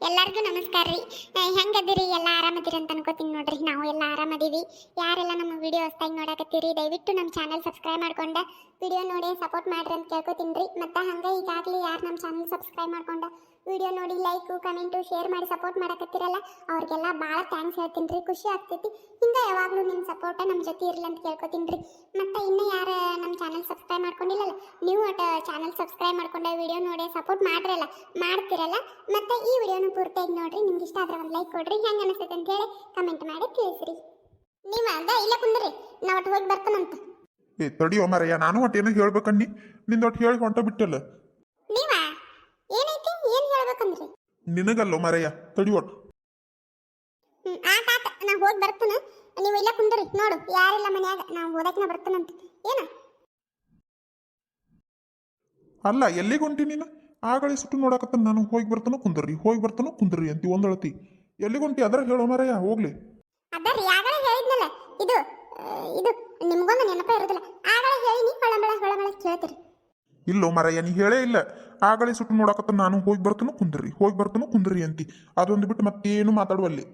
ಎಲ್ಲರಿಗೂ ನಮಸ್ಕಾರ ರೀ. ಹೆಂಗದಿರಿ? ಎಲ್ಲ ಆರಾಮದಿರಿ ಅಂತ ಅನ್ಕೋತೀನಿ ನೋಡ್ರಿ. ನಾವು ಎಲ್ಲ ಆರಾಮದೀವಿ. ಯಾರೆಲ್ಲ ನಮ್ಮ ವಿಡಿಯೋ ಹೊಸ್ದಾಗಿ ನೋಡಕತ್ತೀರಿ ದಯವಿಟ್ಟು ನಮ್ಮ ಚಾನಲ್ ಸಬ್ಸ್ಕ್ರೈಬ್ ಮಾಡ್ಕೊಂಡು ವಿಡಿಯೋ ನೋಡಿ ಸಪೋರ್ಟ್ ಮಾಡ್ರಿ ಅಂತ ಕೇಳ್ಕೊತೀನಿ ರೀ. ಮತ್ತು ಹಂಗೆ ಈಗಾಗಲೇ ಯಾರು ನಮ್ಮ ಚಾನಲ್ ಸಬ್ಸ್ಕ್ರೈಬ್ ಮಾಡ್ಕೊಂಡು ವಿಡಿಯೋ ನೋಡಿ ಲೈಕು ಕಮೆಂಟು ಶೇರ್ ಮಾಡಿ ಸಪೋರ್ಟ್ ಮಾಡಕತ್ತೀರಲ್ಲ ಅವ್ರಿಗೆಲ್ಲ ಭಾಳ ಥ್ಯಾಂಕ್ಸ್ ಹೇಳ್ತೀನಿ ರೀ. ಖುಷಿ ಆಗ್ತೈತಿ. ಹಿಂಗೆ ಯಾವಾಗಲೂ ನಿಮ್ಮ ಸಪೋರ್ಟ ನಮ್ಮ ಜೊತೆ ಇರಲಿ ಅಂತ ಕೇಳ್ಕೊತೀನಿ ರೀ. ಮತ್ತು ಇನ್ನೂ ಯಾರು ನಮ್ಮ ಚಾನಲ್ ಸಬ್ಸ್ಕ್ರೈಬ್ ಮಾಡ್ಕೊಂಡಿಲ್ಲಲ್ಲ, ನೀವು ಒಟ್ಟು ಚಾನಲ್ ಸಬ್ಸ್ಕ್ರೈಬ್ ಮಾಡ್ಕೊಂಡು ವಿಡಿಯೋ ನೋಡಿ ಸಪೋರ್ಟ್ ಮಾಡ್ತಿರಲ್ಲ. ಮತ್ತು ಈ ವಿಡಿಯೋನ ಪೂರ್ತಿಯಾಗಿ ನೋಡ್ರಿ. ನಿಮ್ಗೆ ಇಷ್ಟ ಆದ್ರೆ ಒಂದು ಲೈಕ್ ಕೊಡ್ರಿ. ಹೆಂಗೆ ಅನಿಸ್ತೈತೆ ಅಂತ ಹೇಳಿ ಕಮೆಂಟ್ ಮಾಡಿ ತಿಳಿಸ್ರಿ. ನೀವು ಅದ ಇಲ್ಲ ಕುಂದ್ರಿ, ನಾವು ಒಟ್ಟು ಹೋಗಿ ಬರ್ತಾನಂತ. ತಡಿಯೋ ಮಾರಯ್ಯ, ನಾನು ಒಟ್ಟು ಏನೋ ಹೇಳ್ಬೇಕನ್ನಿ, ನಿಂದ ಒಟ್ಟು ಹೇಳಿ ಹೊಂಟ ಬಿಟ್ಟಲ್ಲ. ನೀವ ಏನೈತಿ ಏನು ಹೇಳ್ಬೇಕಂದ್ರಿ? ನಿನಗಲ್ಲೋ ಮಾರಯ್ಯ, ತಡಿ ಒಟ್ಟು. ಆತ ನಾ ಹೋಗಿ ಬರ್ತಾನ, ನೀವು ಇಲ್ಲ ಕುಂದ್ರಿ. ನೋಡು ಯಾರಿಲ್ಲ ಮನ್ಯಾಗ, ನಾವು ಹೋದಕ್ಕೆ ಬರ್ತಾನಂತ. ಏನ ಅಲ್ಲ, ಎಲ್ಲಿಗೆ ಹೊಂಟಿ ನೀನು? ಆಗಳೇ ಸುಟ್ಟು ನೋಡಕತ್ತ ನಾನು. ಹೋಗಿ ಬರ್ತಾನೋ ಕುಂದ್ರಿ ಅಂತಿ ಒಂದಳತಿ. ಎಲ್ಲಿಗೆ ಹೊಂಟಿ ಅದರ ಹೇಳೋ ಮಾರಯ್ಯ, ಹೋಗ್ಲಿ. ಅದರಿ ಆಗಲೇ ಹೇಳಿದ್ನಲ್ಲ, ಇದು ಇದು ನಿಮ್ಗೊಂದು ನೆನಪ ಇರೋದಿಲ್ಲ. ಆಗಲೇ ಹೇಳಿನಿ, ಹೊಳಮಳ ಕೇಳ್ತೀರಿ. ಇಲ್ಲೋ ಮಾರಯ್ಯ, ನೀ ಹೇಳೇ ಇಲ್ಲ. ಆಗಳೇ ಸುಟ್ಟು ನೋಡಕತ್ತ ನಾನು. ಹೋಗಿ ಬರ್ತಾನೋ ಕುಂದ್ರಿ ಅಂತಿ. ಅದೊಂದು ಬಿಟ್ಟು ಮತ್ತೇನು ಮಾತಾಡುವಲ್ಲಿ.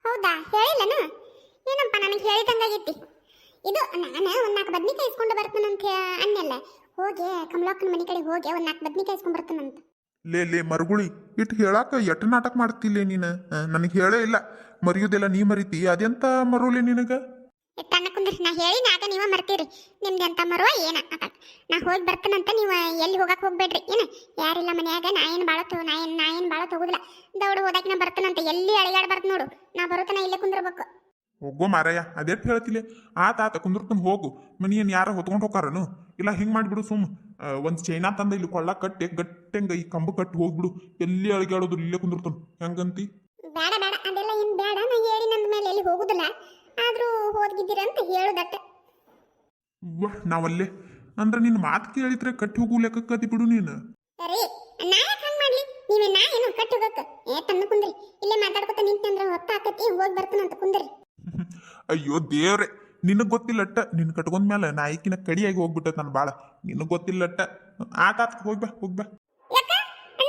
ಹೌದಾ? ಹೇಳಿಲ್ಲನು? ಏನಪ್ಪ ನನಗೆ ಹೇಳಿದಂಗಾಗೈತಿ. ಇದು ನಾನು ಒಂದು 4 ಬದ್ನಿಕಾಯಿ ಇಸ್ಕೊಂಡು ಬರ್ತಾನಂತ ಅನ್ನೆಲ್ಲ. ಹೋಗಿ ಕಮಲಕ್ಕನ ಮನೆ ಕಡೆ ಹೋಗಿ ಒಂದು 4 ಬದ್ನಿಕಾಯಿ ಇಸ್ಕೊಂಡು ಬರ್ತಾನಂತ. ಲೇ ಮರುಗುಳಿ, ಇಟ್ಟು ಹೇಳಾಕ ಎಟ್ಟು ನಾಟಕ ಮಾಡ್ತಿಲ್ಲ ನೀನು. ನನಗೆ ಹೇಳೇ ಇಲ್ಲ. ಮರೆಯುವುದೆಲ್ಲ ನೀ ಮರಿತಿ. ಅದೆಂತ ಮರುಳಿ ನಿನಗ? ಎಟ್ಟನ್ನ ಕುಂದ್ರಿ, ನಾ ಹೇಳಿ ನಾಗ ನೀವ ಮರ್ತೀರಿ. ನಿಮ್ದು ಎಂತ ಮರುವ ಏನ ಅದ. ನಾ ಹೋಗಿ ಬರ್ತಾನಂತ, ನೀವು ಎಲ್ಲಿ ಹೋಗಕ್ಕೆ ಹೋಗ್ಬೇಡ್ರಿ. ಏನ ಯಾರಿಲ್ಲ ಮನ್ಯಾಗ. ನಾ ಏನು ಭಾಳ ತಗೋದಿಲ್ಲ. ದೌಡು ಹೋದಾಕ ನಾ ಬರ್ತಾನಂತ. ಎಲ್ಲಿ ಅಳಿಗಾಡ್ಬಾರ್ದು ನೋಡು. ನಾ ಬರುತ್ತಾನ ಇಲ್ಲೇ ಕುಂದಿರ್ಬೇಕು. ಹೋಗೋ ಮಾರಯ್ಯ, ಅದೇಟ್ ಹೇಳ್ತಿಲ್ಲ. ಆತ ಕುಂದಿರ್ತಾನ ಹೋಗು. ಮನಿಯನ್ ಯಾರ ಹೊತ್ಕೊಂಡು ಹೋಗಾರನು? ಇಲ್ಲ ಹಿಂಗೆ ಮಾಡಿಬಿಡು. ಒಂದು ಚೈನಾ ತಂದ ಇಲ್ಲಿ ಕೊಳ್ಳ ಕಟ್ಟಿ ಗಟ್ಟೆಂಗ ಈ ಕಂಬ ಕಟ್ಟಿ ಹೋಗ್ಬಿಡು. ಎಲ್ಲಿ ಅಳಿಗಾಡೋದು, ಇಲ್ಲೇ ಕುಂದಿರ್ತಾನ. ಹೆಂಗಂತಿ? ಬೇಡ ಅದೆಲ್ಲ ಏನು ಬೇಡ. ನಾ ಹೇಳಿ ನಂದ ಮೇಲೆ ಎಲ್ಲಿ ಹೋಗುದಿಲ್ಲ. ಆದ್ರೂ ಹೋದ್ಗಿದ್ದೀರ ಅಂತ ಹೇಳುದಟ್ಟ. ನಾವಲ್ಲೇ ಅಂದ್ರೆ ನಿನ್ನ ಮಾತು ಕೇಳಿದ್ರೆ ಕಟ್ಟಿ ಹೋಗು ಲೆಕ್ಕಕ್ಕತಿ ಬಿಡು ನೀನು. ಸರಿ, ನಾ ಯಾಕೆ ಹಂಗೆ ಮಾಡ್ಲಿ? ನೀವೇ ನಾ ಏನು ಕಟ್ಟಿ ಹೋಗಕ್ಕ? ತನ್ನ ಕುಂದ್ರಿ. ಇಲ್ಲೇ ಮಾತಾಡ್ಕೊತ ನಿಂತಂದ್ರೆ ಹೊತ್ತ ಆಕತಿ. ಹೋಗಿ ಬರ್ತಾನಂತ ಕುಂದ್ರಿ. ಅಯ್ಯೋ ದೇವ್ರೆ, ನಿನಗೆ ಗೊತ್ತಿಲ್ಲಟ್ಟ. ನಿನ್ನ ಕಟ್ಕೊಂಡ್ ಮೇಲೆ ನಾಯಿಕಿನ ಕಡಿಯಾಗಿ ಹೋಗ್ಬಿಟ್ಟೈತೆ ನಾನು ಭಾಳ. ನಿನಗೆ ಗೊತ್ತಿಲ್ಲಟ್ಟ. ಆತ ಹೋಗಿ ಬಾ. ಯಾಕ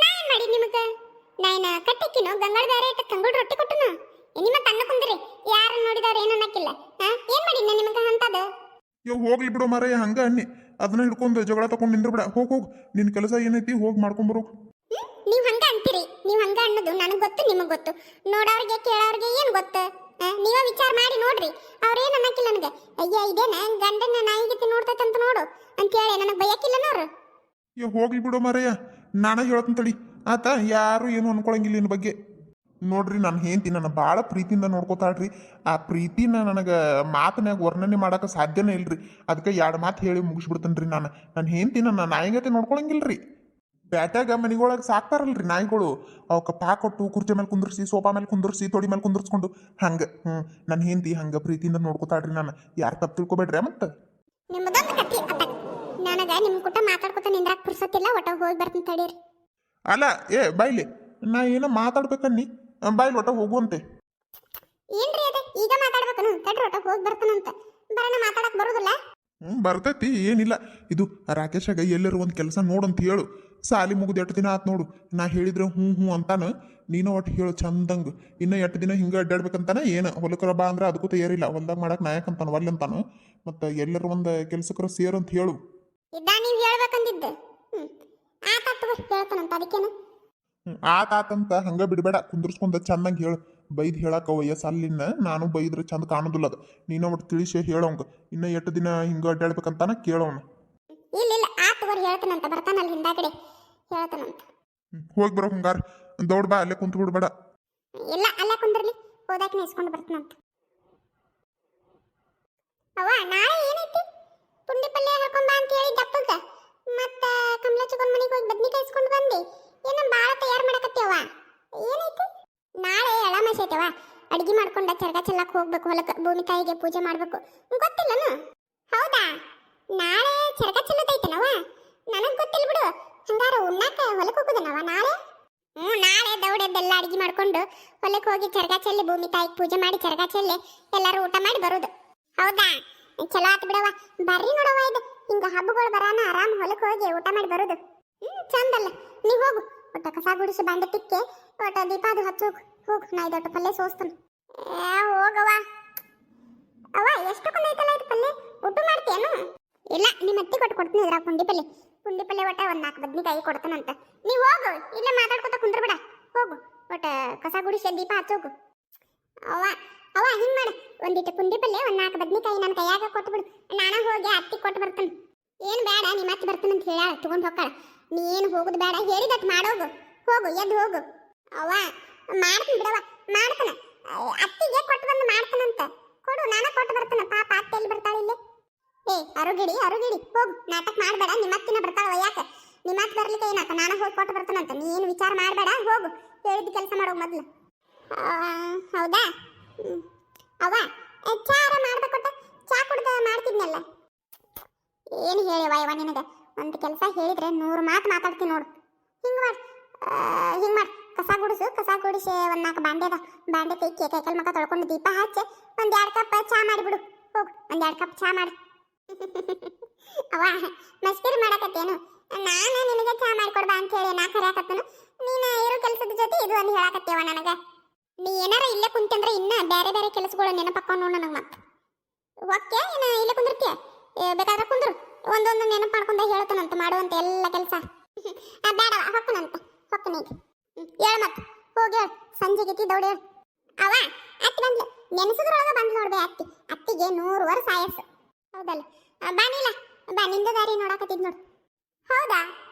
ನಾ ಏನು ಮಾಡಿ ನಿಮಗೆ? ನಾನು ಕಟ್ಟಿಕ್ಕಿನೋ ಗಂಗಾಳ ಬೇರೆ ಇಟ್ಟ ಕಂಗುಳ ರೊಟ್ಟಿ ಕೊಟ್ಟನು. ನಿಮ್ಮ ತನ್ನ ಕುಂದ್ರಿ. ಯಾರು ನೋಡಿದವ್ರು ಏನು ಅನ್ನಕ್ಕಿಲ್ಲ. ಏನು ಮಾಡಿ ನಾನು ನಿಮಗೆ ಅಂತದ? ಹೋಗ್ಲಿ ಬಿಡು ಮಾರಯ್ಯ, ಹಂಗ ಅನ್ನಿ. ಅದನ್ನ ಹಿಡ್ಕೊಂಡು ಜಗಳ ತಗೊಂಡು ನಿಂದ್ರ ಬಿಡ. ಹೋಗ್ ನಿನ್ನ ಕೆಲಸ ಏನೈತಿ ಹೋಗಿ ಮಾಡ್ಕೊಂಬರೋ. ನೀವು ಹಂಗ ಅಂತೀರಿ. ನೀವು ಹಂಗ ಅನ್ನೋದು ನನಗೆ ಗೊತ್ತು, ನಿಮಗೆ ಗೊತ್ತು. ನೋಡೋರಿಗೆ ಕೇಳೋರಿಗೆ ಏನು ಗೊತ್ತು? ನೀವೇ ವಿಚಾರ ಮಾಡಿ ನೋಡ್ರಿ. ಅವ್ರೇನು ಅನ್ನಕ್ಕಿಲ್ಲ ನನಗೆ. ಅಯ್ಯ ಇದೇನ ಗಂಡನ ನಾಯಿಗತಿ ನೋಡ್ತೈತಂತ ನೋಡು ಅಂತೇಳಿ ನನಗೆ ಬಯಕಿಲ್ಲ ನೋಡ್ರು. ಹೋಗ್ಲಿ ಬಿಡು ಮಾರಯ್ಯ, ನಾನೇ ಹೇಳ್ತೀನಿ ತಡಿ. ಆತ ಯಾರು ಏನು ಅನ್ಕೊಳಂಗಿಲ್ಲ ನಿನ್ನ ಬಗ್ಗೆ. ನೋಡ್ರಿ, ನಾನು ಹೆಂಡ್ತಿ ನನ್ನ ಭಾಳ ಪ್ರೀತಿಯಿಂದ ನೋಡ್ಕೋತಾಳ್ರಿ. ಆ ಪ್ರೀತಿನ ನನಗೆ ಮಾತನ್ಯಾಗ ವರ್ಣನೆ ಮಾಡೋಕೆ ಸಾಧ್ಯನೇ ಇಲ್ರಿ. ಅದಕ್ಕೆ 2 ಮಾತು ಹೇಳಿ ಮುಗಿಸ್ಬಿಡ್ತೇನೆ ರೀ. ನನ್ನ ಹೆಂಡ್ತಿ ನನ್ನ ನಾಯಿಗತೆ ನೋಡ್ಕೊಳಂಗಿಲ್ರಿ. ಬ್ಯಾಟ್ಯಾಗ ಮನೆಗೊಳಗೆ ಸಾಕ್ತಾರಲ್ರಿ ನಾಯಿಗಳು, ಅವಕ್ಕೆ ಪಾ ಕೊಟ್ಟು ಕುರ್ಚಿ ಮೇಲೆ ಕುಂದ್ರಿಸಿ, ಸೋಫಾ ಮೇಲೆ ಕುಂದ್ರಿಸಿ, ತೊಡಿ ಮೇಲೆ ಕುಂದ್ರಿಸ್ಕೊಂಡು ಹಂಗೆ. ನನ್ನ ಹೆಂಡ್ತಿ ಹಂಗೆ ಪ್ರೀತಿಯಿಂದ ನೋಡ್ಕೋತಾಳ್ರಿ. ನಾನು ಯಾರು ತಪ್ಪು ತಿಳ್ಕೊಬೇಡ್ರಿ. ಮತ್ತೆ ನಿಮ್ಮದೊಂದು ಕತ್ತಿ ಅಟ್ಟ. ನನಗೆ ನಿಮ್ಮ ಕೂಟ ಮಾತಾಡ್ಕೊತ ನಿಂದ್ರಾಕ್ ಪುರ್ಸತ್ತಿಲ್ಲ. ಒಟ್ಟ ಹೋಗಿ ಬರ್ತೀನಿ ತಡೀರಿ. ಅಲ್ಲ ಬಾಯ್ಲಿ, ನಾ ಏನೋ ಮಾತಾಡ್ಬೇಕನ್ನಿ. ಬಾಯ್ಲಿ ಒಟ್ಟ ಹೋಗುವಂತೆ. ಏನ್ರಿ ಅದ ಈಗ ಮಾತಾಡ್ಬೇಕನು? ತಡ್ರಿ, ಒಟ್ಟ ಹೋಗಿ ಬರ್ತಾನಂತ. ಬರೋಣ ಮಾತಾಡಕ್ ಬರುದಿಲ್ಲ. ಬರ್ತೈತಿ, ಏನಿಲ್ಲ. ಇದು ರಾಕೇಶಾಗ ಎಲ್ಲರೂ ಒಂದು ಕೆಲಸ ನೋಡಂತ ಹೇಳು. ಸಾಲಿ ಮುಗಿದು 8 ದಿನ ಆತ್ ನೋಡು. ನಾ ಹೇಳಿದ್ರೆ ಹ್ಞೂ ಅಂತಾನ. ನೀನು ಒಟ್ಟು ಹೇಳು ಚಂದಂಗ. ಇನ್ನು 8 ದಿನ ಹಿಂಗೆ ಅಡ್ಡಾಡ್ಬೇಕಂತಾನ. ಏನು ಹೊಲಕರ ಬಾ ಅಂದ್ರೆ ಅದಕ್ಕೂ ತಯಾರಿಲ್ಲ. ಹೊಲ್ದಾಗ ಮಾಡಕ್ಕೆ ನಾಯಕಂತಾನ ಒಲ್ಲೆ ಅಂತಾನು. ಮತ್ತು ಎಲ್ಲರೂ ಒಂದು ಕೆಲಸಕ್ಕರ ಸೇರಂತ ಹೇಳು. ಇದ್ದ ನೀವು ಹೇಳ್ಬೇಕಂದಿದ್ದೆ. ಹೇಳ್ತಾನಂತ ಅದಕ್ಕೇನು. ಆತಾತಂತ ಹಂಗೆ ಬಿಡಬೇಡ. ಕುಂದ್ರಸ್ಕೊಂಡ ಚಂದಂಗೆ ಹೇಳು. ಬೈದು ಹೇಳಕ್ಕ ವಯಸ್ಸಲ್ಲಿನ. ನಾನು ಬೈದ್ರೆ ಚಂದ ಕಾಣೋದಿಲ್ಲ ಅದು. ನೀನು ಒಟ್ಟು ತಿಳಿಸಿ ಹೇಳೋಂಗ. ಇನ್ನು 8 ದಿನ ಹಿಂಗೆ ಅಡ್ಡಾಡ್ಬೇಕಂತಾನ ಕೇಳೋಣ. ಇಲ್ಲ ಆತುವರ್ ಹೇಳ್ತಾನಂತ. ಬರ್ತಾನಲ್ಲ ಹಿಂದಾಗಡೆ ಹೇಳ್ತಾನಂತ. ಹೋಗಿ ಬರೋ ಹಂಗಾರ. ದೌಡ್ ಬಾ, ಅಲ್ಲೇ ಕುಂತು ಬಿಡ್ಬೇಡ. ಇಲ್ಲ ಅಲ್ಲೇ ಕುಂದ್ರಲಿ. ಹೋದಾಕನೆ ಇಸ್ಕೊಂಡು ಬರ್ತಾನಂತ. ಅವ್ವ ನಾಳೆ ಏನೈತಿ? ಪುಂಡಿ ಪಲ್ಯ ಹಾಕೊಂಬ ಅಂತ ಹೇಳಿ ದಪ್ಪಗ. ಮತ್ತ ಕಮಲಚ್ಚಗನ್ ಮನೆಗೆ ಹೋಗಿ ಬದ್ನಿಕಾಯಿ ಇಸ್ಕೊಂಡು ಬಂದಿ. ಏನೋ ಭಾಳ ತಯಾರು ಮಾಡಕತ್ತೀವ. ಏನೈತಿ? ನಾಳೆ ಎಳಮಾಸೆ ಐತವ. ಅಡ್ಗೆ ಮಾಡ್ಕೊಂಡ ಚರ್ಗ ಚೆಲ್ಲಕ್ಕೆ ಹೋಗ್ಬೇಕು. ಹೊಲಕ್ಕೆ ಭೂಮಿ ತಾಯಿಗೆ ಪೂಜೆ ಮಾಡ್ಬೇಕು. ಗೊತ್ತಿಲ್ಲನು? ಹೌದಾ? ನಾಳೆ ಚರ್ಗ ಚೆಲ್ಲದೈತನವ? ನನಗೆ ಗೊತ್ತಿಲ್ಲ ಬಿಡು. ಹಂಗಾರ ಉಣ್ಣಾಕ ಹೊಲಕ್ಕೆ ಹೋಗುದನವ ನಾಳೆ? ನಾಳೆ ದೌಡೆದ್ದೆಲ್ಲ ಅಡ್ಗೆ ಮಾಡ್ಕೊಂಡು ಹೊಲಕ್ಕೆ ಹೋಗಿ ಚರ್ಗ ಚೆಲ್ಲಿ ಭೂಮಿ ತಾಯಿಗೆ ಪೂಜೆ ಮಾಡಿ ಚರ್ಗ ಚೆಲ್ಲಿ ಎಲ್ಲರೂ ಊಟ ಮಾಡಿ ಬರೋದು. ಹೌದಾ? ಚಲೋ ಆತು ಬಿಡವ. ಬರ್ರಿ ನೋಡವ, ಇದು ಹಿಂಗ ಹಬ್ಬಗಳು ಬರಾನ ಆರಾಮ್ ಹೊಲಕ್ಕೆ ಹೋಗಿ ಊಟ ಮಾಡಿ ಬರೋದು. ಚಂದಲ್ಲ. ನೀವು ಹೋಗು. ಒಟ್ಟ ಕಸ ಗುಡಿಸಿ ಬಾಂಡೆ ತಿಕ್ಕೆ ಒಟ್ಟ ದೀಪ ಅದು ಹಚ್ಚೋಗು ಹೋಗು. ನಾ ಇದೊಟ್ಟು ಪಲ್ಯ ಸೋಸ್ತನು. ಹೋಗವ್ವ. ಅವ್ವ ಎಷ್ಟಕ್ಕೊಂದೈತಲ್ಲ ಇದು ಪಲ್ಯ, ಊಟ ಮಾಡ್ತೀಯೇನು? ಇಲ್ಲ, ನಿಮ್ಮ ಅತ್ತಿ ಕೊಡ್ತೀನಿ ಇದ್ರಾಗ ಪುಂಡಿ ಪಲ್ಯ ಒಟ್ಟ ಒಂದು 4 ಬದ್ನಿಕಾಯಿ ಕೊಡ್ತಾನಂತ. ನೀವು ಹೋಗು, ಇಲ್ಲೇ ಮಾತಾಡ್ಕೊತ ಕುಂದ್ರಬೇಡ, ಹೋಗು. ಒಟ್ಟ ಕಸ ಗುಡಿಸಿ ದೀಪ ಹಚ್ಚೋಗು. ಅವ್ವ ಹಿಂಗ್ ಮಾಡ, ಒಂದಿಟ್ಟು ಪುಂಡಿ ಪಲ್ಯ 4 ಬದ್ನಿಕಾಯಿ ನನ್ನ ಕೈಯಾಗ ಕೊಟ್ಬಿಡು. ನಾನು ಹೋಗಿ ಅತ್ತಿ ಕೊಟ್ಟು ಬರ್ತೇನೆ. ಏನು ಬೇಡ, ನಿಮ್ಮ ಅತ್ತಿ ಬರ್ತಾನಂತ ಹೇಳ ತಗೊಂಡು ಹೋಗ್ತಾಳ. ನೀ ಏನು ಹೋಗುದು ಬೇಡ, ಹೇಳಿದಟ್ಟು ಮಾಡೋಗು. ಹೋಗು, ಎದ್ದು ಹೋಗು. ಅವ್ವ ಮಾಡ್ತೀನಿ ಬಿಡವ್ವ, ಮಾಡ್ತಾನ. ಅತ್ತಿಗೆ ಕೊಟ್ಟು ಬಂದು ಮಾಡ್ತಾನಂತ. ಕೊಡು, ನಾನು ಕೊಟ್ಟು ಬರ್ತಾನೆ. ಪಾಪ ಅತ್ತೆ ಎಲ್ಲಿ ಬರ್ತಾಳೆ ಇಲ್ಲಿ? ಅರುಗಿಡಿ ಹೋಗು, ನಾಟಕ ಮಾಡಬೇಡ. ನಿಮ್ಮ ಅತ್ತಿನ ಬರ್ತಾಳ ಯಾಕೆ? ನಿಮ್ಮ ಅತ್ತೆ ಬರ್ಲಿಕ್ಕೆ ಏನಾಕ? ನಾನು ಹೋಗಿ ಕೊಟ್ಟು ಬರ್ತಾನಂತ. ನೀನು ವಿಚಾರ ಮಾಡಬೇಡ, ಹೋಗು. ಹೇಳಿದ ಕೆಲಸ ಮಾಡೋ ಮೊದಲು. ಹೌದಾ? ಅವ್ವ ಚಾರ ಮಾಡ್ಬೇಕೊಟ್ಟ, ಚಾ ಕುಡ್ದ ಮಾಡ್ತಿದ್ನಲ್ಲ. ಏನು ಹೇಳಿವ ಇವ ನಿನಗೆ? ಒಂದು ಕೆಲಸ ಹೇಳಿದ್ರೆ 100 ಮಾತು ಮಾತಾಡ್ತೀನಿ ನೋಡು. ಹಿಂಗೆ ಮಾಡಿ ಕಸ ಗುಡಿಸಿ 4 ಬಾಂಡೆ ತೆಕ್ಕಿ ಕೈಕಲ್ ಮಕ್ಕ ತೊಳ್ಕೊಂಡು ದೀಪ ಹಚ್ಚಿ 1-2 ಕಪ್ ಚಾ ಮಾಡಿಬಿಡು. ಹೋಗು, 1-2 ಕಪ್ ಚಾ ಮಾಡಿ. ಅವ್ವ ಮಸ್ಕರಿ ಮಾಡಕತ್ತೇನು? ನಾನು ನಿನಗೆ ಚಾ ಮಾಡಿಕೊಡ್ಬಾ ಅಂತ ಹೇಳಿ ನಾ ಕರೆಯಾಕತ್ತನು. ನೀನು ಇರೋ ಕೆಲಸದ ಜೊತೆ ಇದು ಒಂದು ಹೇಳಕತ್ತೇವ ನನಗೆ. ನೀ ಏನಾರ ಇಲ್ಲೇ ಕುಂತಂದ್ರೆ ಇನ್ನ ಬೇರೆ ಕೆಲಸಗಳು ನೆನಪಕ್ಕೊಂಡು ನೋಡು ನನಗೆ. ಮತ್ತೆ ಓಕೆ, ಏನು ಇಲ್ಲೇ ಕುಂದಿರ್ತೀಯ? ಬೇಕಾದ್ರೆ ಕುಂದ್ರು, ಒಂದೊಂದು ನೆನಪು ಮಾಡ್ಕೊಂಡ ಹೇಳ್ತಾನಂತ ಮಾಡುವಂತ ಎಲ್ಲ ಕೆಲಸ. ಬೇಡವ, ಹೊಕ್ಕನಂತ ಹೊಕ್ಕನೀಗ. ಹೇಳು ಮತ್ತೆ, ಹೋಗಿ ಹೇಳು. ಸಂಜೆಗೆ ದೌಡಿ ಹೇಳು. ಅವ ಅತ್ತಿ ಬಂದ್ಲು, ನೆನೆಸಿದ್ರೊಳಗೆ ಬಂದು ನೋಡ್ಬೇ ಅತ್ತಿಗೆ 100 ವರ್ಷ ಆಯಸ್ಸು. ಹೌದಲ್ಲ? ಬಾನಿಲ್ಲ ಬಾ, ನಿಂದ ದಾರಿ ನೋಡಾಕತ್ತಿದ್ ನೋಡು. ಹೌದಾ?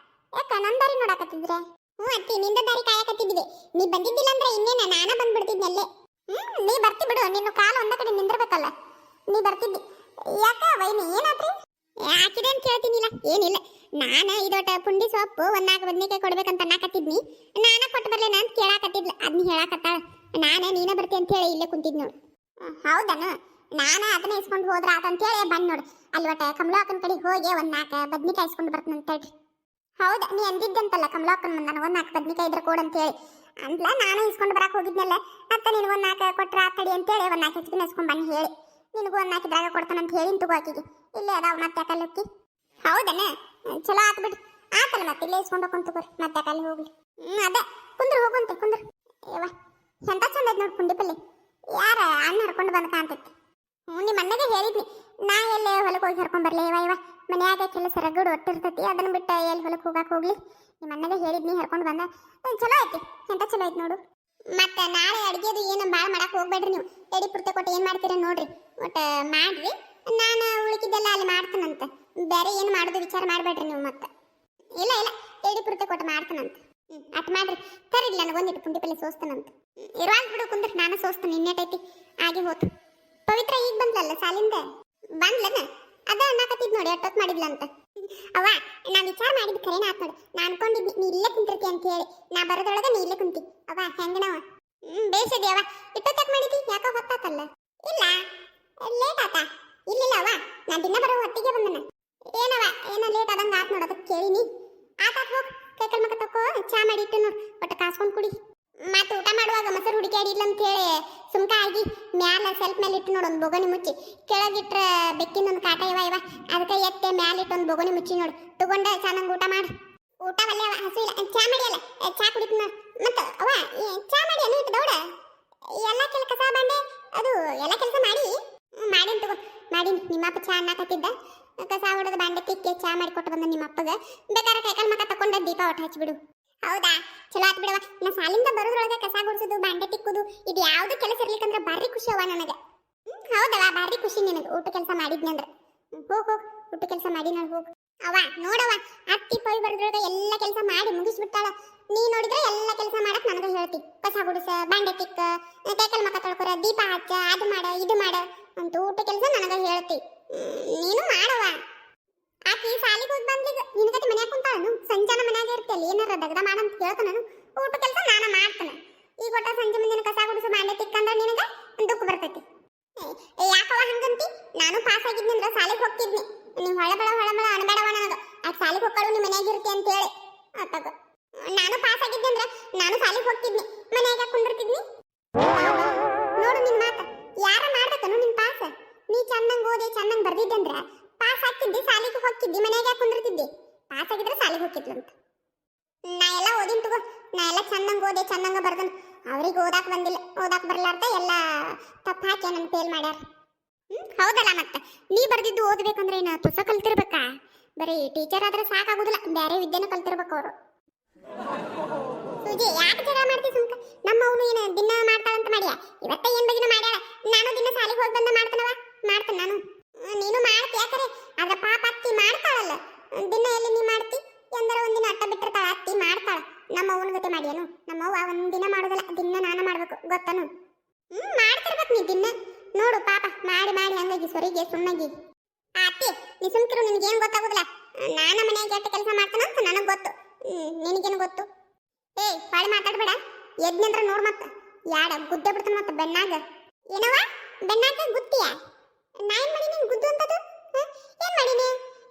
ಯಾಕ ನನ್ನ ದಾರಿ ನೋಡಾಕತ್ತಿದ್ರೆ? ಅತ್ತಿ ನಿಂದ ದಾರಿ ಕಾಯಕತ್ತಿದ್ವಿ. ನೀ ಬಂದಿದ್ದಿಲ್ಲ ಅಂದ್ರೆ ಇನ್ನೇನ ನಾನ ಬಂದ್ಬಿಡ್ತಿದ್ನಲ್ಲೇ. ನೀ ಬರ್ತಿ ಬಿಡು, ನಿನ್ನ ಕಾಲು ಒಂದ ಕಡೆ ನಿಂದಿರ್ಬೇಕಲ್ಲ. ನೀ ಬರ್ತಿದ್ದಿ. ಯಾಕ ವೈನಿ ಏನಾತ್ರಿ? ಹಾಕಿದೆ ಅಂತ ಹೇಳ್ತೀನಿಲ್ಲ. ಏನಿಲ್ಲ, ನಾನು ಇದೊಟ್ಟ ಪುಂಡಿ ಸೊಪ್ಪು 4 ಬದ್ನಿಕಾಯಿ ಕೊಡ್ಬೇಕಂತ ಅನ್ನಕತ್ತಿದ್ನಿ. ನಾನ ಕೊಟ್ಟು ಬರ್ಲೇನ ಅಂತ ಕೇಳಾಕತ್ತಿದ್ಲ. ಅದನ್ನ ಹೇಳಾಕತ್ತಾಳ. ನಾನು ನೀನ ಬರ್ತಿ ಅಂತ ಹೇಳಿ ಇಲ್ಲೇ ಕುಂತಿದ್ ನೋಡು. ಹೌದನ? ನಾನು ಅದನ್ನ ಇಸ್ಕೊಂಡು ಹೋದ್ರ ಆತಂತೇಳಿ ಬಂದ್ ನೋಡು. ಅಲ್ಲಿ ಒಟ್ಟ ಕಮಲಾಕನ ಕಡೆ ಹೋಗಿ 4 ಬದ್ನಿಕಾಯಿ ಇಸ್ಕೊಂಡು ಬರ್ತಾನಂತ ಹೇಳ್ರಿ. ಹೌದಾ? ನೀ ಅಂದಿದ್ದಂತಲ್ಲ ಕಮಲಾಕನ್ ಮುಂದೆ ನನಗೆ 4 ಬದ್ನಿಕಾಯಿ ಇದ್ರೆ ಕೊಡು ಅಂತ ಹೇಳಿ ಅಂದ್ಲ. ನಾನು ಇಸ್ಕೊಂಡು ಬರಕ್ಕೆ ಹೋಗಿದ್ನಲ್ಲ, ಅತ್ತ ನಿನಗೆ 4 ಕೊಟ್ರ ಆತಡಿ ಅಂತೇಳಿ 4 ಹೆಚ್ಚಿಗೆ ಇಸ್ಕೊಂಡು ಬನ್ನಿ ಹೇಳಿ ನಿನಗೂ 4 ಇದ್ರಾಗ ಕೊಡ್ತಾನಂತ ಹೇಳಿನ ತಗೋ ಆಕಿಗೆ. ಇಲ್ಲೇ ಅದಾವ ಮತ್ತೆ ಯಾಕಲ್ಲಕ್ಕಿ. ಹೌದನ? ಚಲೋ ಆತು ಬಿಡು. ಆತಲ್ಲ ಮತ್ತೆ ಇಲ್ಲೇ ಇಸ್ಕೊಂಡು ಹೋಗ್ಕೊಂತ ತಗೋರಿ, ಮತ್ತೆ ಯಾಕಲ್ಲಿ ಹೋಗ್ಲಿ. ಅದೇ ಕುಂದ್ರು, ಹೋಗುಂತೆ ಕುಂದ್ರು. ಯವ್ವ ಎಂತ ಚಂದ ಐತೆ ನೋಡಿ ಪುಂಡಿ ಪಲ್ಲೆ. ಯಾರ ಅಣ್ಣ ಹರ್ಕೊಂಡು ಬಂದ ಕಾಣ್ತೈತಿ. ನಿಮ್ಮ ಅಣ್ಣಗೆ ಹೇಳಿದ್ನಿ, ನಾ ಎಲ್ಲೇ ಹೊಲಕ್ಕೆ ಹೋಗಿ ಹರ್ಕೊಂಡ್ ಬರ್ಲಿ ಇವ ಮನ್ಯಾಗ ಕೆಲಸ ರಗಡು ಒಟ್ಟಿರ್ತೈತಿ, ಅದನ್ನ ಬಿಟ್ಟು ಎಲ್ಲಿ ಹೊಲಕ್ಕೆ ಹೋಗಕ್ಕೆ ಹೋಗ್ಲಿ. ನಿಮ್ಮ ಅಣ್ಣಗೆ ಹೇಳಿದ್ನಿ, ಹರ್ಕೊಂಡು ಬಂದ. ಚಲೋ ಐತಿ, ಎಂತ ಚಲೋ ಐತಿ ನೋಡು. ಮತ್ತೆ ನಾಳೆ ಅಡುಗೆದು ಏನು ಭಾಳ ಮಾಡಕ್ಕೆ ಹೋಗ್ಬೇಡ್ರಿ ನೀವು. ಎಡಿ ಪುರ್ತೆ ಕೊಟ್ಟು ಏನು ಮಾಡ್ತೀರ ನೋಡ್ರಿ, ಒಟ್ಟು ಮಾಡ್ರಿ. ನಾನು ಉಳಿಕಿದ್ದೆಲ್ಲ ಅಲ್ಲಿ ಮಾಡ್ತಾನಂತ. ಬೇರೆ ಏನು ಮಾಡೋದು ವಿಚಾರ ಮಾಡಬೇಡ್ರಿ ನೀವು. ಮತ್ತೆ ಇಲ್ಲ ಎಡಿ ಪುರ್ತೆ ಕೊಟ್ಟು ಮಾಡ್ತಾನಂತ. ಅಟ್ ಮಾಡ್ರಿ. ಕರೀಲಿ, ನನಗೊಂದಿಟ್ಟು ಪುಂಡಿ ಪಲ್ಲೆ ಸೋಸ್ತಾನಂತ. ಇರುವಾಗ ಬಿಡು ಕುಂದ್ರಿ, ನಾನು ಸೋಸ್ತಾನೆ. ಇನ್ನೇಟೈತಿ ಆಗಿ ಹೋತು. ಪವಿತ್ರ ಈಗ ಬಂದ್ಲಲ್ಲ ಸಾಲಿಂದ? ಬಂದ್ಲನ? ಅದ ಅನ್ನಕತ್ತಿದ್ ನೋಡಿ, ಅಟ್ಟೊತ್ತು ಮಾಡಿದ್ಲಂತ. ಅವ್ವ ನಾ ವಿಚಾರ ಮಾಡಿದ್ ಕರೇನ ಆತ್ ನೋಡಿ. ನಾ ಅನ್ಕೊಂಡಿದ್ನಿ ನೀ ಇಲ್ಲೇ ಕುಂತಿರ್ತಿ ಅಂತ ಹೇಳಿ. ನಾ ಬರೋದೊಳಗ ನೀ ಇಲ್ಲೇ ಕುಂತಿ. ಅವ್ವ ಹೆಂಗನವ? ಬೇಸದಿ ಅವ್ವ. ಇಟ್ಟೊತ್ತಾಕ್ ಮಾಡಿದಿ? ಯಾಕೋ ಹೊತ್ತಾತಲ್ಲ? ಇಲ್ಲ ಲೇಟ್ ಆತ? ಇಲ್ಲ ಅವ್ವ, ನಾ ದಿನ ಬರೋ ಹೊತ್ತಿಗೆ ಬಂದನ. ಏನವ ಏನೋ ಲೇಟ್ ಆದಂಗ ಆತ್ ನೋಡು, ಅದಕ್ಕೆ ಕೇಳಿನಿ. ಆತಾತ್ ಹೋಗ್, ಕೈಕಲ್ ಮಕ್ಕ ತಕೋ, ಚಾ ಮಾಡಿ ಇಟ್ಟು ನೋಡು, ಒಟ್ಟು ಕಾಸ್ಕೊಂಡ್ ಕುಡಿ. ಮತ್ತೆ ಊಟ ಮಾಡುವಾಗ ಮೊಸರು ಹುಡುಕಾಡಿಲ್ಲ ಅಂತ ಹೇಳಿ ಸುಮ್ಕ ಆಗಿ ಮ್ಯಾಲ ಸೆಲ್ಫ್ ಮೇಲೆ ಇಟ್ಟು ನೋಡು ಒಂದು ಬೊಗಣಿ ಮುಚ್ಚಿ. ಕೆಳಗಿಟ್ರ ಬೆಕ್ಕಿನ ಒಂದು ಕಾಟ ಇವ ಅದಕ್ಕೆ ಎತ್ತೆ ಮ್ಯಾಲ ಇಟ್ಟು ಒಂದು ಬೊಗಣಿ ಮುಚ್ಚಿ ನೋಡು. ತಗೊಂಡ ಚೆನ್ನಾಗಿ ಊಟ ಮಾಡು. ಊಟ ಒಳ್ಳೆ ಹಸು ಇಲ್ಲ. ಚಾ ಮಾಡಿಯಲ್ಲ, ಚಾ ಕುಡಿತ ನೋಡು. ಮತ್ತೆ ಅವ್ವ ಚಾ ಮಾಡಿ ಅನು ಇಟ್ಟು ದೌಡ ಎಲ್ಲ ಕಸ ಬಂಡೆ ಅದು ಎಲ್ಲ ಕೆಲಸ ಮಾಡಿನ್ ತಗೋ. ಮಾಡೀನಿ. ನಿಮ್ಮಪ್ಪ ಚಾ ಅನ್ನಕತ್ತಿದ್ದ, ಕಸ ಹೊಡೆದು ಬಾಂಡೆ ತಿಕ್ಕಿ ಚಾ ಮಾಡಿ ಕೊಟ್ಟು ಬಂದ ನಿಮ್ಮಪ್ಪಗ. ಬೇಕಾದ್ರೆ ಕೈಕಾಲು ಮಕ್ಕ ತಕೊಂಡ ದೀಪ ಒಟ್ಟು ಹಚ್ಚಿಬಿಡು. ಹೌದಾ? ಚಲೋ ಆತ್ ಬಿಡವ. ನಾ ಸಾಲಿಂದ ಬರೋದ್ರೊಳಗೆ ಕಸ ಗುಡಿಸೋದು ಬಾಂಡೆ ತಿಕ್ಕುದು ಇದು ಯಾವ್ದು ಕೆಲಸ ಇರ್ಲಿಕ್ಕಂದ್ರೆ ಭಾರಿ ಖುಷಿ ಅವ ನನಗೆ. ಹೌದವ, ಭಾರಿ ಖುಷಿ ನಿನಗೆ ಊಟ ಕೆಲಸ ಮಾಡಿದ್ನಿ ಅಂದ್ರೆ. ಹೋಗ್ ಊಟ ಕೆಲಸ ಮಾಡಿ ನಾನು ಹೋಗು. ಅವ್ವ ನೋಡವ, ಅತ್ತಿ ಪೈ ಬರೋದ್ರೊಳಗೆ ಎಲ್ಲ ಕೆಲಸ ಮಾಡಿ ಮುಗಿಸ್ಬಿಟ್ಟಾಳ. ನೀ ನೋಡಿದ್ರೆ ಎಲ್ಲ ಕೆಲಸ ಮಾಡಕ್ ನನಗೆ ಹೇಳ್ತಿ. ಕಸ ಗುಡಿಸ, ಬಾಂಡೆ ತಿಕ್ಕ, ಕೈಕಾಲು ಮಕ್ಕ ತೊಳ್ಕೊರ, ದೀಪ ಹಚ್ಚ, ಅದು ಮಾಡ ಇದು ಮಾಡ ಅಂತ ಊಟ ಕೆಲಸ ನನಗೆ ಹೇಳ್ತಿ. ನೀನು ಮಾಡವ. ಆಕಿ ಸಾಲಿಗೆ ಹೋಗಿ ಬಂದ್ಲಿಗ ನಿನಗತಿ ಮನ್ಯಾಗ ಕುಂತಾಳನು? ಸಂಜಾನ ಮನ್ಯಾಗ ಇರ್ತಿಯಲ್ಲ, ಏನಾರ ದಗದ ಮಾಡಂತ ಕೇಳ್ತಾನು. ಊಟ ಕೆಲಸ ನಾನ ಮಾಡ್ತಾನೆ. ಈಗ ಒಟ್ಟ ಸಂಜೆ ಮುಂದಿನ ಕಸ ಗುಡಿಸು ಬಾಂಡೆ ತಿಕ್ಕಂದ್ರೆ ನಿನಗ ದುಃಖ ಬರ್ತೈತಿ. ಯಾಕವ ಹಂಗಂತಿ? ನಾನು ಪಾಸ್ ಆಗಿದ್ನಂದ್ರ ಸಾಲಿಗೆ ಹೋಗ್ತಿದ್ನಿ. ನೀವು ಹೊಳಬಳ ಅಣಬೇಡವ ನನಗ. ಆಕೆ ಸಾಲಿಗೆ ಹೋಗ್ಕಾಳು ನಿಮ್ಮ ಮನ್ಯಾಗ ಇರ್ತಿ ಅಂತ ಹೇಳಿ ಆತಾಗ. ನಾನು ಪಾಸ್ ಆಗಿದ್ದಂದ್ರ ನಾನು ಸಾಲಿಗೆ ಹೋಗ್ತಿದ್ನಿ, ಮನ್ಯಾಗ ಕುಂದಿರ್ತಿದ್ನಿ. ನೋಡು ನಿನ್ ಮಾತ ಯಾರ ಮಾಡ್ಬೇಕನು ನಿನ್ ಪಾಸ್? ನೀ ಚಂದಂಗ್ ಓದಿ ಚಂದಂಗ್ ಬರ್ದಿದ್ದಂದ್ರ ಪಾಸ್ ಹಾಕಿದ್ದಿ, ಸಾಲಿಗೆ ಹೋಗ್ತಿದ್ದಿ, ಮನ್ಯಾಗ ಕುಂದಿರ್ತಿದ್ದಿ. ಪಾಸ್ ಆಗಿದ್ರೆ ಸಾಲಿಗೆ ಹೋಗ್ತಿದ್ಲಂತ. ನಾ ಎಲ್ಲ ಓದಿನ ತಗೋ, ನಾ ಎಲ್ಲ ಚಂದಂಗ ಓದೆ ಚಂದಂಗ ಬರ್ದನ್ ಅವ್ರಿಗೆ ಓದಾಕ್ ಬಂದಿಲ್ಲ ಓದಾಕ್ ಬರ್ಲಾರ್ದ ಎಲ್ಲ ತಪ್ಪ ಹಾಕಿ ನನ್ನ ಫೇಲ್ ಮಾಡ್ಯಾರ ಹೌದಲ್ಲ ಮತ್ತೆ ನೀ ಬರ್ದಿದ್ದು ಓದ್ಬೇಕಂದ್ರೆ ನಾ ತುಸ ಕಲ್ತಿರ್ಬೇಕಾ ಬರೀ ಟೀಚರ್ ಆದ್ರೆ ಸಾಕಾಗುದಿಲ್ಲ ಬೇರೆ ವಿದ್ಯೆನೂ ಕಲ್ತಿರ್ಬೇಕು ಅವರು ಸುಜಿ ಯಾಕೆ ಜಗಳ ಮಾಡ್ತಿ ಸುಮ್ಕ ನಮ್ಮ ಅವನು ಏನು ದಿನ ಮಾಡ್ತಾಳಂತ ಮಾಡ್ಯಾ ಇವತ್ತ ಏನ್ ಬಗ್ಗಿನ ಮಾಡ್ಯಾಳ ನಾನು ದಿನ ಸಾಲಿಗೆ ಹೋಗಿ ಬಂದ ಮಾಡ್ತಾನವ ಮಾಡ್ತಾನೆ ನಾನು ನೀನು ಮಾಡ್ತಿ ಯಾಕರೆ ಅದ್ರ ಪಾಪ ಅತ್ತಿ ಮಾಡ್ತಾಳಲ್ಲ ದಿನ ಎಲ್ಲಿ ನೀ ಮಾಡ್ತಿ ಎಂದರ ಒಂದಿನ ಅಟ್ಟ ಬಿಟ್ಟಿರ್ತಾಳ ಅತ್ತಿ ಮಾಡ್ತಾಳ ನಮ್ಮ ಅವನ ಗತೆ ಮಾಡ್ಯಾನು ನಮ್ಮ ಅವ್ವ ಒಂದಿನ ಮಾಡೋದಿಲ್ಲ ದಿನ ನಾನು ಮಾಡ್ಬೇಕು ಗೊತ್ತನು ಮಾಡ್ತಿರ್ಬೇಕು ನೀ ದಿನ ನೋಡು ಪಾಪ ಮಾಡಿ ಮಾಡಿ ಹಂಗಾಗಿ ಸೊರಿಗೆ ಸುಣ್ಣಗಿ ಅತ್ತಿ ನೀ ಸುಮ್ಕಿರು ನಿನಗೇನು ಗೊತ್ತಾಗೋದಿಲ್ಲ ನಾನು ಮನೆಯಾಗ ಎಷ್ಟು ಕೆಲಸ ಮಾಡ್ತಾನಂತ ನನಗೆ ಗೊತ್ತು ನಿನಗೇನು ಗೊತ್ತು ಏಯ್ ಬಾಳಿ ಮಾತಾಡ್ಬೇಡ ಎದ್ನಂದ್ರ ನೋಡ್ ಮತ್ತ ಯಾಡ ಗುದ್ದೆ ಬಿಡ್ತಾನ ಮತ್ತ ಬೆನ್ನಾಗ ಏನವ ಬೆನ್ನಾಗ ಗುತ್ತಿಯ ನಾ ಏನ್ ಮಾಡಿ ನೀನ್ ಗುದ್ದು ಅಂತದು ಏನ್ ಮಾಡೀನಿ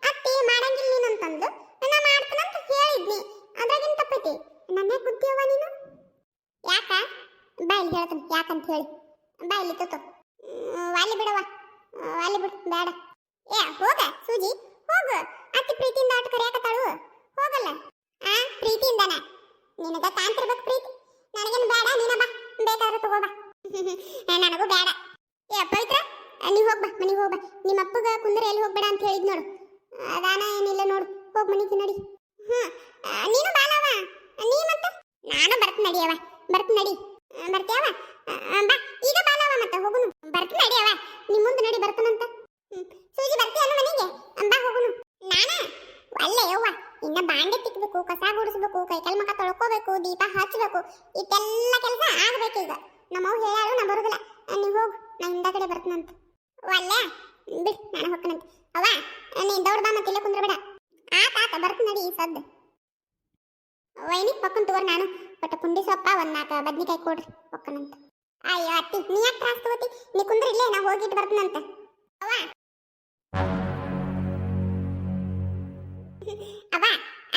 ಅತ್ತಿ ಮಾಡಂಗಿಲ್ಲ ನೀನು ಅಂತಂದು ನಾ ಮಾಡ್ತಾನಂತ ಹೇಳಿದ್ನಿ ಅದ್ರಾಗೇನ್ ತಪ್ಪೈತಿ ನನ್ನ ಗುದ್ದಿಯವ ನೀನು ಯಾಕ ಬಾಯಲ್ಲಿ ಹೇಳ್ತಾನೆ ಯಾಕಂತ ಹೇಳಿ ಬಾಯಲ್ಲಿ ತೋತು ವಾಲಿ ಬಿಡವ ವಾಲಿ ಬಿಡು ಬೇಡ ಏ ಹೋಗ ಸೂಜಿ ಹೋಗು ಅತ್ತಿ ಪ್ರೀತಿಯಿಂದ ಆಟ ಕರೆಯಾಕತ್ತಾಳು ಹೋಗಲ್ಲ ಪ್ರೀತಿಯಿಂದನ ನಿನಗ ಕಾಣ್ತಿರ್ಬೇಕು ಪ್ರೀತಿ ನನಗೇನು ಬೇಡ ನೀನ ಬಾ ಬೇಕಾದ್ರೆ ತಗೋ ಬಾ ನನಗೂ ಬೇಡ ಏ ಪವಿತ್ರ ನೀವು ಹೋಗ್ಬಾ ಮನೆಗೆ ಹೋಗ್ಬಾ ನಿಮ್ಮ ಅಪ್ಪಗ ಕುಂದ್ರೆ ಎಲ್ಲಿ ಹೋಗ್ಬೇಡ ಅಂತ ಹೇಳಿದ್ ನೋಡು ಅದಾನ ಏನಿಲ್ಲ ನೋಡು ಹೋಗ್ ಮನೆಗೆ ನಡಿ ನೀನು ಬಾಲವ ನೀ ಮತ್ತೆ ನಾನು ಬರ್ತೀನಿ ನಡಿಯವ ಬರ್ತೀನಿ ನಡಿ ಬರ್ತೀಯವ ಬಾ ಈಗ ಬಾಲವ ಮತ್ತೆ ಹೋಗುನು ಬರ್ತೀನಿ ನಡಿಯವ ನಿಮ್ಮ ಮುಂದೆ ನಡಿ ಬರ್ತಾನಂತ ಸೂಜಿ ಬರ್ತೀಯಲ್ಲ ಮನೆಗೆ ಬಾ ಹೋಗುನು ನಾನ ಅಲ್ಲೇ ಯವ್ವ ಇನ್ನ ಬಾಂಡೆ ತಿಕ್ಬೇಕು ಕಸ ಗುಡಿಸ್ಬೇಕು ಕೈಕಾಲು ಮಕ ತೊಳ್ಕೋಬೇಕು ದೀಪ ಹಚ್ಚಬೇಕು ಇಷ್ಟೆಲ್ಲ ಕೆಲಸ ಆಗ್ಬೇಕು ಈಗ ನಮ್ಮವ್ ಹೇಳಾಳು ನಾ ಬರುದಿಲ್ಲ ನೀ ಹೋಗು ನಾ ಹಿಂದ ಕಡೆ ಬರ್ತೀನಂತ ಅಲ್ಲೇ ಬಿಡ್ ನಾನು ಹೋಗ್ತಾನಂತ ಅವ್ವ ನೀ ದೌಡ್ ಬಾ ಮತ್ತೆ ಇಲ್ಲೇ ಕುಂದ್ರಬೇಡ ಆತ ಬರ್ತೀನಿ ನಡಿ ಸದ್ದು ವೈನಿ ಪಕ್ಕನ್ ತಗೋರ್ ನಾನು ಬಟ್ ಪುಂಡಿ ಸೊಪ್ಪ ಒಂದ್ 4 ಬದ್ನಿಕಾಯಿ ಕೊಡ್ರಿ ಪಕ್ಕನಂತ ಅಯ್ಯೋ ಅತ್ತಿ ನೀ ಯಾಕೆ ತ್ರಾಸ್ ತಗೋತಿ ನೀ ಕುಂದ್ರಿ ಇಲ್ಲೇ ನಾ ಹೋಗಿಟ್ಟು ಬರ್ತೀನಂತ ಅವ್ವ ಅವ್ವ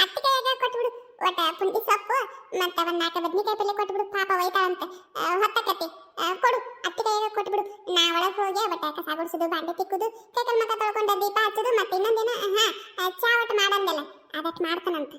ಅತ್ತಿ ಕೈಯಾಗ ಕೊಟ್ಬಿಡು ಒಟ್ಟ ಪುಂಡಿ ಸೊಪ್ಪು ಮತ್ತೆ ಒಂದ್ 4 ಬದ್ನಿಕಾಯಿ ಪಲ್ಯ ಕೊಟ್ಬಿಡು ಪಾಪ ಒಯ್ತಾಳಂತ ಹೊತ್ತಕತಿ ಕೊಡು ಅತ್ತಿ ಕೈಯಾಗ ಕೊಟ್ಬಿಡು ನಾ ಒಳಗೆ ಹೋಗಿ ಒಟ್ಟ ಕಸ ಗುಡಿಸೋದು ಬಾಂಡೆ ತಿಕ್ಕುದು ಕೈಕಾಲು ಮಕ ತೊಳ್ಕೊಂಡು ದೀಪ ಹಚ್ಚೋದು ಮತ್ತೆ ಇನ್ನೊಂದೇನ ಚಾ ಒಟ್ಟು ಮಾಡಂದಲ್ಲ ಅದಕ್ಕೆ ಮಾಡ್ತಾನಂತ